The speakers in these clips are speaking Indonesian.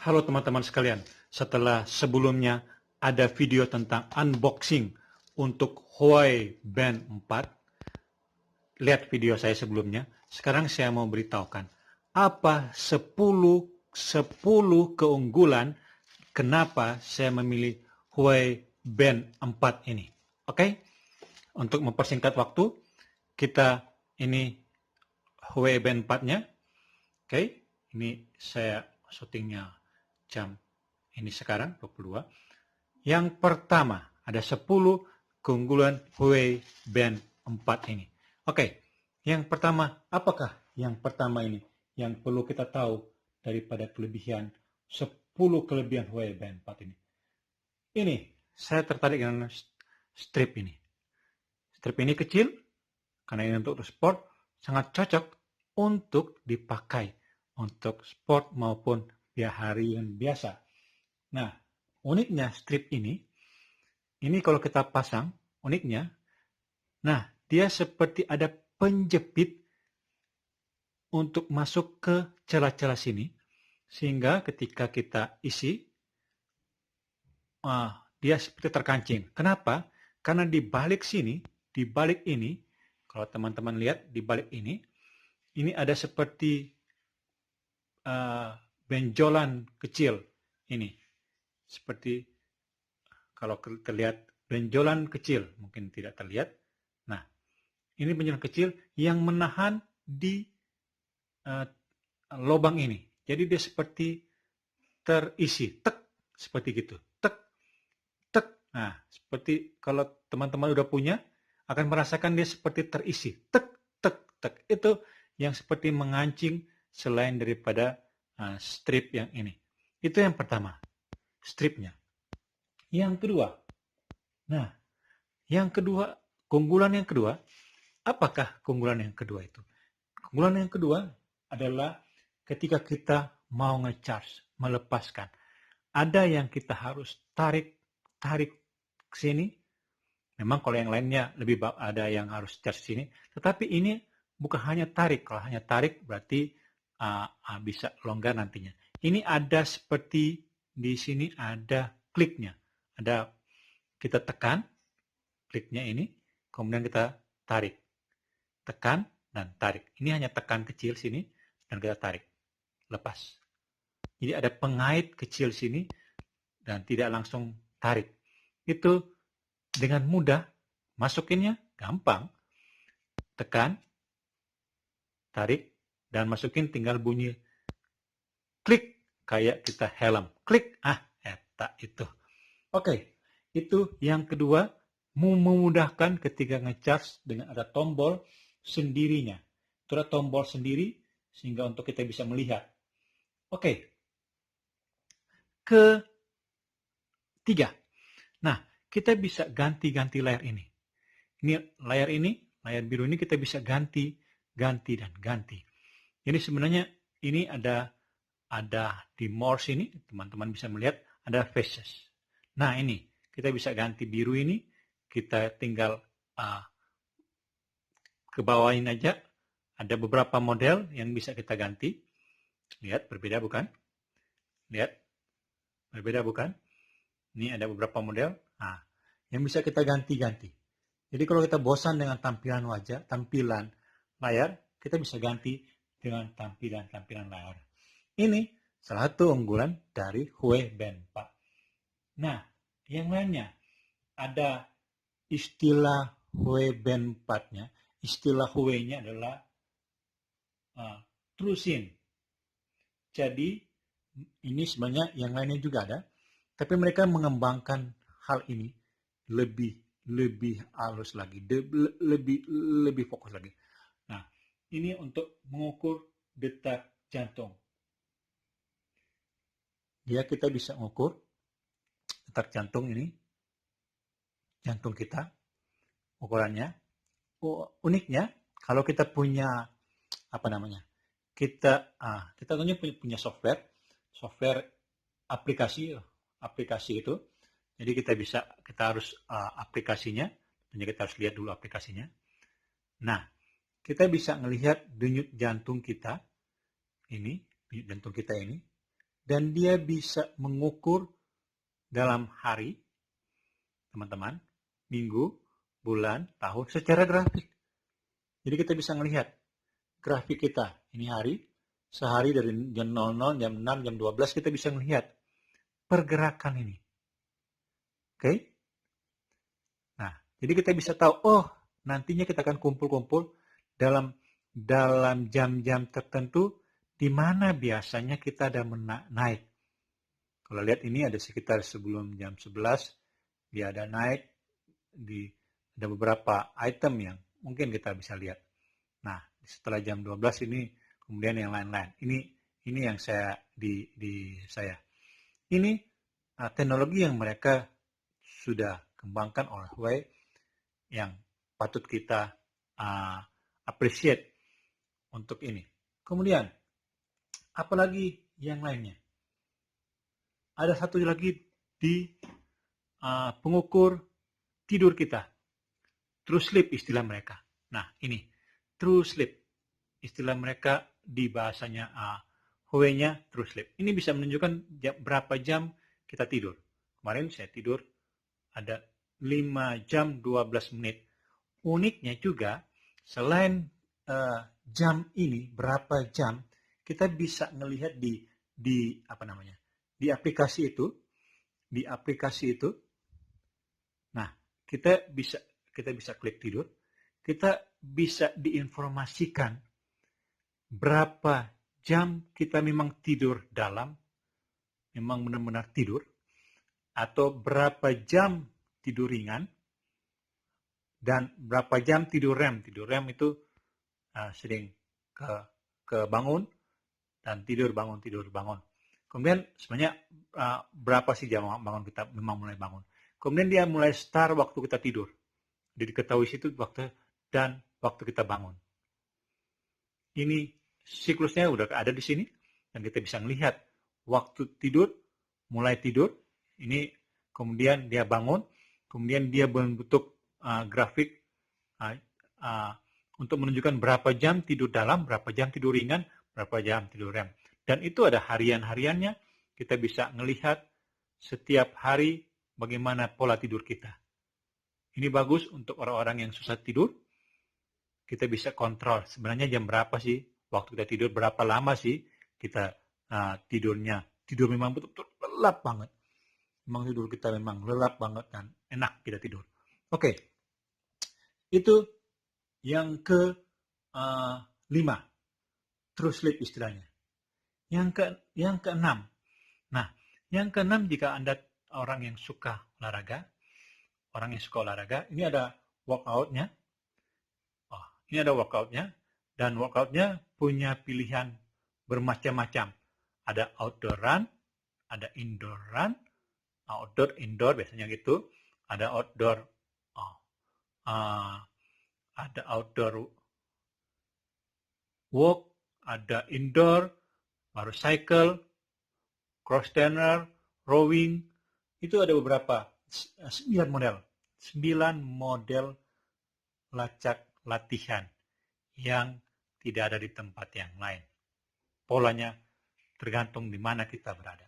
Halo teman-teman sekalian, setelah sebelumnya ada video tentang unboxing untuk Huawei Band 4, lihat video saya sebelumnya. Sekarang saya mau beritahukan apa 10 keunggulan kenapa saya memilih Huawei Band 4 ini. Oke? Untuk mempersingkat waktu, kita ini Huawei Band 4-nya. Oke, ini saya syutingnya jam ini sekarang 22. Yang pertama, ada 10 keunggulan Huawei Band 4 ini. Oke, yang pertama, apakah yang pertama ini yang perlu kita tahu daripada kelebihan 10 kelebihan Huawei Band 4 ini? Ini, saya tertarik dengan strip ini. Strip ini kecil, karena ini untuk sport, sangat cocok untuk dipakai untuk sport maupun hari yang biasa. Nah, uniknya strip ini kalau kita pasang, uniknya, nah dia seperti ada penjepit untuk masuk ke celah-celah sini, sehingga ketika kita isi, dia seperti terkancing. Kenapa? Karena di balik sini, di balik ini, kalau teman-teman lihat di balik ini ada seperti benjolan kecil ini. Seperti kalau terlihat benjolan kecil, mungkin tidak terlihat. Nah, ini benjolan kecil yang menahan di lubang ini. Jadi dia seperti terisi, tek, seperti gitu. Tek, tek. Nah, seperti kalau teman-teman udah punya, akan merasakan dia seperti terisi. Tek, tek, tek. Itu yang seperti mengancing selain daripada strip yang ini. Itu yang pertama, stripnya. Yang kedua, nah, yang kedua, keunggulan yang kedua, apakah keunggulan yang kedua itu? Keunggulan yang kedua adalah ketika kita mau ngecharge, melepaskan. Ada yang kita harus tarik ke sini. Memang kalau yang lainnya lebih ada yang harus charge sini. Tetapi ini bukan hanya tarik. Kalau hanya tarik berarti bisa longgar nantinya. Ini ada seperti di sini ada kliknya. Ada kita tekan kliknya ini, kemudian kita tarik. Tekan dan tarik. Ini hanya tekan kecil sini dan kita tarik. Lepas. Jadi ada pengait kecil sini dan tidak langsung tarik. Itu dengan mudah, masukinnya gampang. Tekan, tarik, dan masukin tinggal bunyi klik kayak kita helm. Klik, eta itu. Oke, itu yang kedua, memudahkan ketika ngecharge dengan ada tombol sendirinya. Itu ada tombol sendiri sehingga untuk kita bisa melihat. Oke, ketiga. Nah, kita bisa ganti-ganti layar ini. Layar biru ini kita bisa ganti dan ganti. Jadi sebenarnya ini ada di more sini, teman-teman bisa melihat ada faces. Nah ini, kita bisa ganti biru ini, kita tinggal ke bawahin aja. Ada beberapa model yang bisa kita ganti. Lihat, berbeda bukan? Lihat, berbeda bukan? Ini ada beberapa model. Nah, yang bisa kita ganti-ganti. Jadi kalau kita bosan dengan tampilan wajah, tampilan layar, kita bisa ganti dengan tampilan layar. Ini salah satu unggulan dari Huawei Band 4. Nah, yang lainnya ada istilah Huawei Band 4-nya. Istilah Huawei-nya adalah TrueSync. Jadi ini sebenarnya yang lainnya juga ada, tapi mereka mengembangkan hal ini lebih halus lagi, lebih fokus lagi. Nah, ini untuk mengukur detak jantung. Ya, kita bisa mengukur detak jantung ini, jantung kita, ukurannya. Uniknya, kalau kita punya kita punya software aplikasi itu. Jadi kita harus aplikasinya, jadi kita harus lihat dulu aplikasinya. Nah, kita bisa melihat denyut jantung kita ini, dan dia bisa mengukur dalam hari, teman-teman, minggu, bulan, tahun secara grafik. Jadi kita bisa melihat grafik kita. Ini hari, sehari dari jam 00, jam 6, jam 12 kita bisa melihat pergerakan ini. Oke? Nah, jadi kita bisa tahu, oh, nantinya kita akan kumpul-kumpul dalam jam-jam tertentu di mana biasanya kita ada naik. Kalau lihat ini ada sekitar sebelum jam 11, dia ada naik, ada beberapa item yang mungkin kita bisa lihat. Nah, setelah jam 12 ini kemudian yang lain-lain. Ini yang saya saya. Ini teknologi yang mereka sudah kembangkan oleh Huawei yang patut kita appreciate untuk ini. Kemudian, apalagi yang lainnya? Ada satu lagi di pengukur tidur kita. True sleep istilah mereka. Nah, ini true sleep istilah mereka di bahasanya Huawei-nya true sleep. Ini bisa menunjukkan berapa jam kita tidur. Kemarin saya tidur ada 5 jam 12 menit. Uniknya juga selain jam ini berapa jam, kita bisa melihat di apa namanya? Di aplikasi itu. Nah, kita bisa klik tidur, kita bisa diinformasikan berapa jam kita memang tidur dalam, memang benar-benar tidur, atau berapa jam tidur ringan, dan berapa jam tidur REM. Tidur REM itu sering kebangun, dan tidur bangun. Kemudian sebenarnya berapa sih jam bangun kita memang mulai bangun. Kemudian dia mulai start waktu kita tidur. Jadi diketahui situ waktu kita bangun. Ini siklusnya udah ada di sini dan kita bisa melihat waktu tidur, mulai tidur, ini kemudian dia bangun, kemudian dia membentuk grafik untuk menunjukkan berapa jam tidur dalam, berapa jam tidur ringan, berapa jam tidur REM. Dan itu ada harian-hariannya, kita bisa melihat setiap hari bagaimana pola tidur kita. Ini bagus untuk orang-orang yang susah tidur. Kita bisa kontrol sebenarnya jam berapa sih waktu kita tidur, berapa lama sih kita tidurnya. Tidur memang betul-betul lelap banget. Memang tidur kita memang lelap banget dan enak kita tidur. Oke. Itu yang ke-5. True sleep istilahnya. Yang ke-6. Nah, yang ke-6 jika Anda orang yang suka olahraga, ini ada workout-nya. Ini ada workout-nya, dan workout-nya punya pilihan bermacam-macam. Ada outdoor run, ada indoor run, outdoor, indoor biasanya gitu. Ada outdoor, walk, ada indoor, baru cycle, cross trainer, rowing. Itu ada beberapa 9 model lacak latihan yang tidak ada di tempat yang lain. Polanya tergantung di mana kita berada.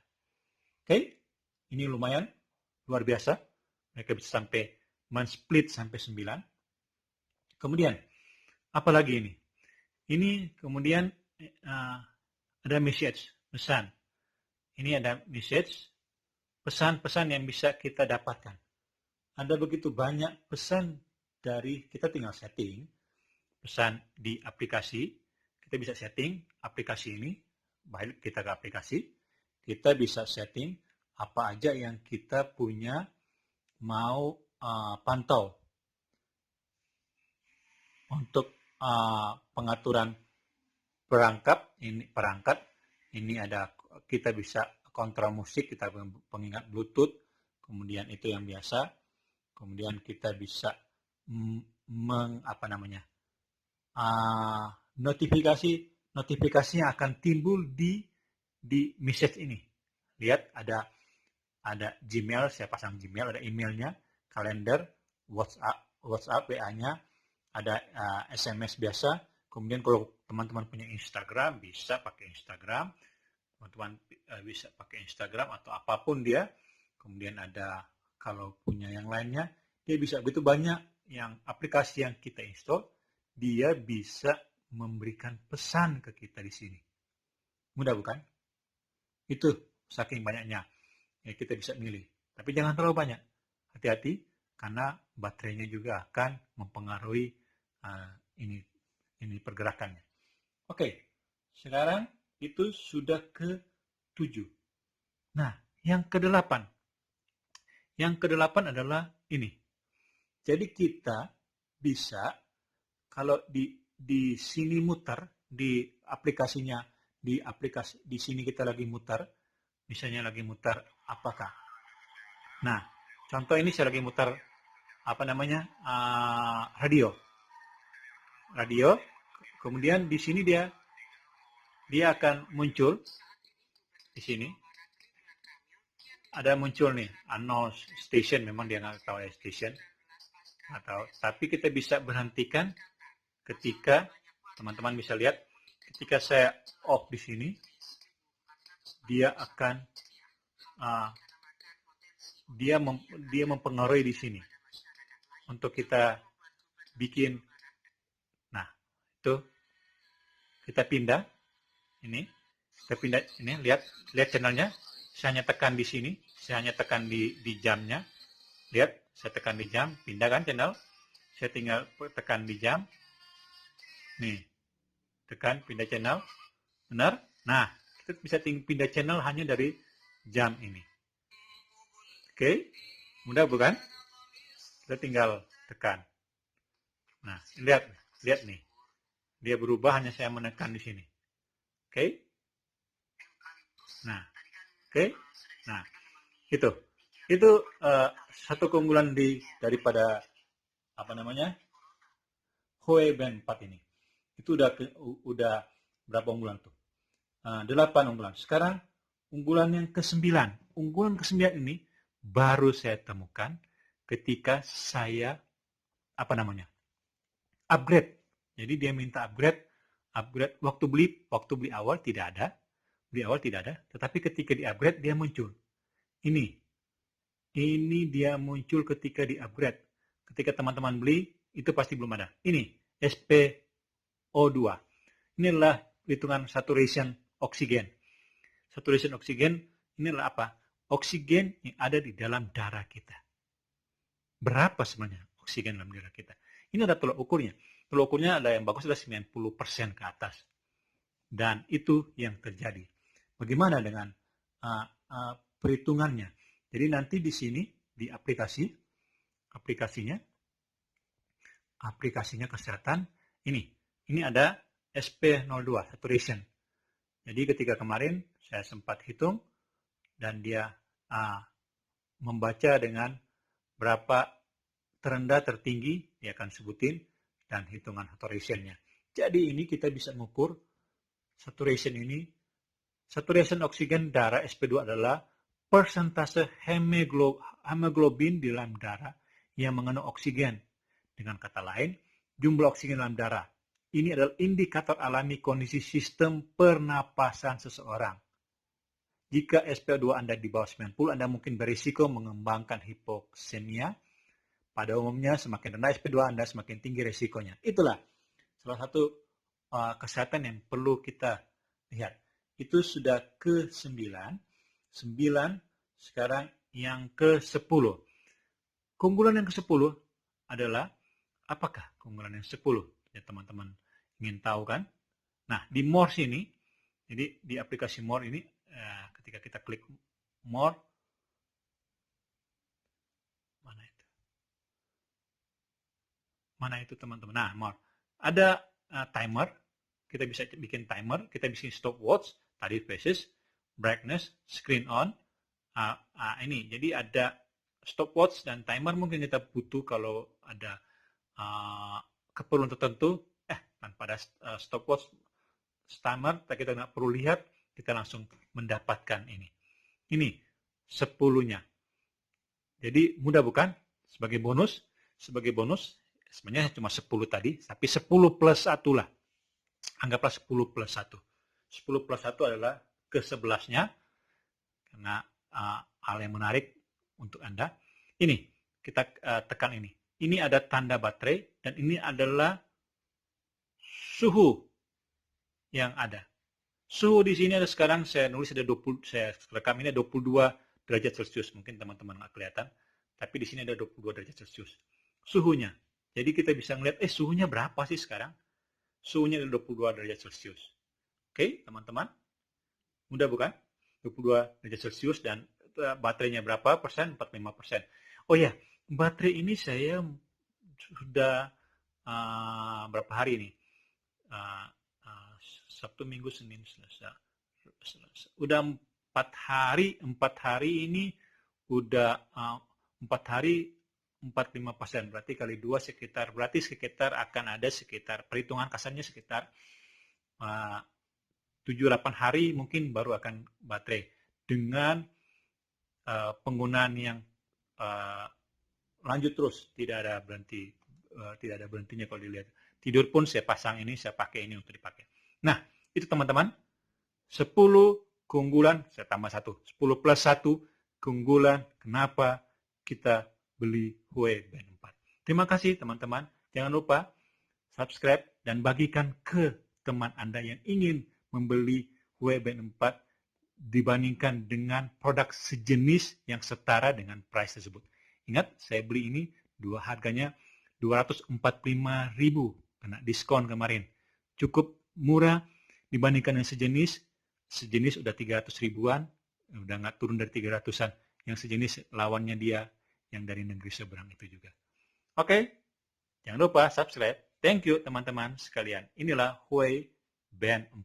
Oke, ini lumayan luar biasa. Mereka bisa sampai men-split sampai 9. Kemudian, apalagi ini? Ini kemudian ada message, pesan. Ini ada message, pesan-pesan yang bisa kita dapatkan. Ada begitu banyak pesan dari kita tinggal setting pesan di aplikasi. Kita bisa setting aplikasi ini, balik kita ke aplikasi, kita bisa setting apa aja yang kita punya mau pantau untuk pengaturan perangkat. Ini ada kita bisa kontrol musik, kita pengingat Bluetooth, kemudian itu yang biasa, kemudian kita bisa notifikasinya akan timbul di message ini. Lihat ada Gmail, saya pasang Gmail, ada emailnya, kalender, WhatsApp, WA-nya, ada SMS biasa. Kemudian kalau teman-teman punya Instagram, bisa pakai Instagram. Teman-teman bisa pakai Instagram atau apapun dia. Kemudian ada kalau punya yang lainnya, dia bisa begitu banyak yang aplikasi yang kita install, dia bisa memberikan pesan ke kita di sini. Mudah bukan? Itu saking banyaknya. Ya, kita bisa milih. Tapi jangan terlalu banyak. Hati-hati karena baterainya juga akan mempengaruhi ini pergerakannya. Oke, sekarang itu sudah ke-7. Nah, yang ke-8. Yang ke-8 adalah ini. Jadi kita bisa kalau di sini muter di aplikasinya, di sini kita lagi muter, misalnya lagi muter apakah? Nah, contoh ini saya lagi muter radio. Kemudian di sini dia akan muncul di sini. Ada muncul nih, unknown station, memang dia nggak tahu ya station. Tapi kita bisa berhentikan ketika teman-teman bisa lihat ketika saya off di sini, dia akan dia mempengaruhi di sini untuk kita bikin. Nah, itu kita pindah ini, lihat channelnya. Saya hanya tekan di sini, saya hanya tekan di jamnya. Lihat, saya tekan di jam, pindah kan channel. Saya tinggal tekan di jam. Nih, tekan pindah channel. Benar? Nah, kita bisa pindah channel hanya dari jam ini. Oke, mudah bukan? Kita tinggal tekan. Nah, lihat nih. Dia berubah hanya saya menekan di sini. Oke? Nah, itu satu keunggulan daripada Huawei Band 4 ini. Itu udah berapa unggulan tuh? 8 unggulan. Sekarang unggulan yang ke-9. Unggulan ke-9 ini baru saya temukan ketika saya upgrade. Jadi dia minta upgrade waktu beli awal tidak ada. Tetapi ketika di-upgrade dia muncul. Ini dia muncul ketika di-upgrade. Ketika teman-teman beli, itu pasti belum ada. Ini, SpO2. Ini adalah hitungan saturation oksigen. Saturation oksigen ini adalah apa? Oksigen yang ada di dalam darah kita. Berapa sebenarnya oksigen dalam darah kita? Ini ada tolak ukurnya. Tolak ukurnya ada yang bagus adalah 90% ke atas. Dan itu yang terjadi. Bagaimana dengan perhitungannya? Jadi nanti di sini di aplikasinya kesehatan ini ada SP02 saturation. Jadi ketika kemarin saya sempat hitung dan dia membaca dengan berapa terendah tertinggi dia akan sebutin dan hitungan saturationnya. Jadi ini kita bisa mengukur saturation ini. Saturation oksigen darah SP2 adalah persentase hemoglobin di dalam darah yang mengandung oksigen. Dengan kata lain, jumlah oksigen dalam darah. Ini adalah indikator alami kondisi sistem pernapasan seseorang. Jika SpO2 Anda di bawah 90, Anda mungkin berisiko mengembangkan hipoksemia. Pada umumnya, semakin rendah SpO2 Anda, semakin tinggi risikonya. Itulah salah satu kesehatan yang perlu kita lihat. Itu sudah ke-9. 9, sekarang yang ke-10. Keunggulan yang ke-10 adalah, apakah keunggulan yang 10? Ya, teman-teman ingin tahu kan? Nah, di More sini, jadi di aplikasi More ini, ketika kita klik More, mana itu teman-teman? Nah, More. Ada timer, kita bisa bikin timer, kita bisa stopwatch, tadi faces, brightness, screen on. Ini, jadi ada stopwatch dan timer mungkin kita butuh kalau ada keperluan tertentu. Tanpa ada stopwatch, timer, kita nggak perlu lihat, kita langsung mendapatkan ini. Ini 10-nya. Jadi mudah bukan? Sebagai bonus, sebenarnya cuma 10 tadi, tapi 10 plus 1 lah. Anggaplah 10 plus 1. 10 plus 1 adalah ke-11-nya, karena hal yang menarik untuk Anda. Ini, kita tekan ini. Ini ada tanda baterai, dan ini adalah suhu yang ada. Suhu di sini ada sekarang, saya nulis ada 20, saya rekam ini 22 derajat Celcius. Mungkin teman-teman nggak kelihatan, tapi di sini ada 22 derajat Celcius. Suhunya. Jadi kita bisa melihat, suhunya berapa sih sekarang? Suhunya ada 22 derajat Celcius. Oke, teman-teman? Mudah bukan? 22 derajat Celcius, dan baterainya berapa persen? 45%. Oh ya, baterai ini saya sudah berapa hari ini? Sabtu, Minggu, Senin, Selasa. Udah 4 hari ini udah 4 hari 45%, berarti kali 2 sekitar, berarti sekitar akan ada sekitar, perhitungan kasarnya sekitar 7-8 hari mungkin baru akan baterai dengan penggunaan yang lanjut terus, tidak ada berhentinya kalau dilihat. Tidur pun saya pasang ini, saya pakai ini untuk dipakai. Nah, itu teman-teman, 10 keunggulan, saya tambah 1, 10 plus 1 keunggulan kenapa kita beli Huawei Band 4. Terima kasih teman-teman. Jangan lupa subscribe dan bagikan ke teman Anda yang ingin membeli Huawei Band 4 dibandingkan dengan produk sejenis yang setara dengan price tersebut. Ingat, saya beli ini harganya 245.000, kena diskon kemarin. Cukup murah dibandingkan yang sejenis udah 300 ribuan, udah nggak turun dari 300-an. Yang sejenis lawannya dia yang dari negeri seberang itu juga. Oke, jangan lupa subscribe. Thank you teman-teman sekalian. Inilah Huawei Band 4.